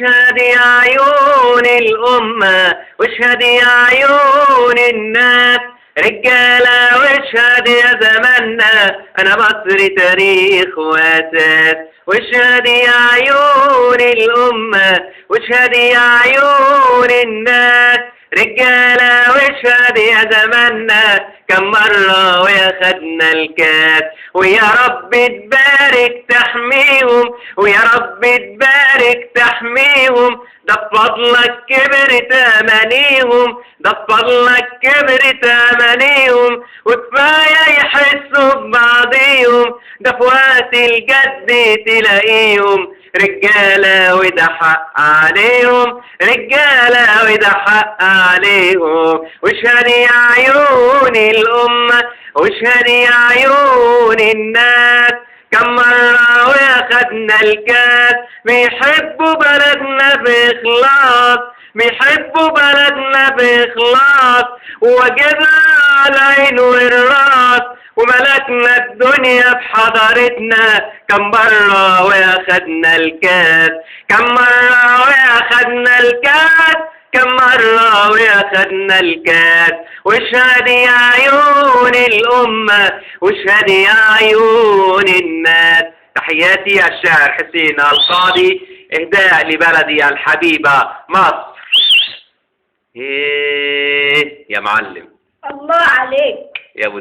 واشهد يا عيون الأمة، واشهد يا عيون الناس، رجالة واشهد يا زماننا، أنا مصري تاريخ وأساس. واشهد يا عيون الأمة، واشهد يا عيون الناس، رجالة واشهد يا زماننا، كم مرة ويا خدنا الكاس. ويا رب تبارك تحميهم، ويا رب تبارك تحميهم، ده بفضلك كبرت امانيهم، ده بفضلك كبرت امانيهم، وكفايه يحسوا ببعضيهم، ده في وقت الجد تلاقيهم رجاله وده حق عليهم، رجاله وده حق عليهم. واشهد يا عيون الامه، واشهد يا عيون الناس، كم مرة وياخدنا الكاس، بيحبوا بلدنا بإخلاص، بيحبوا بلدنا بإخلاص، وواجبها على العين والراس، وملكنا الدنيا بحضارتنا، كم مرة وياخدنا الكاس، كم مرة وياخدنا الكاس، كم مرة وياخدنا الكاس. واشهد يا عيون الأمة، واشهد يا عيون الناس. تحياتي الشاعر حسين القاضي، إهداء لبلدي الحبيبة مصر. إيه يا معلم، الله عليك يا أبو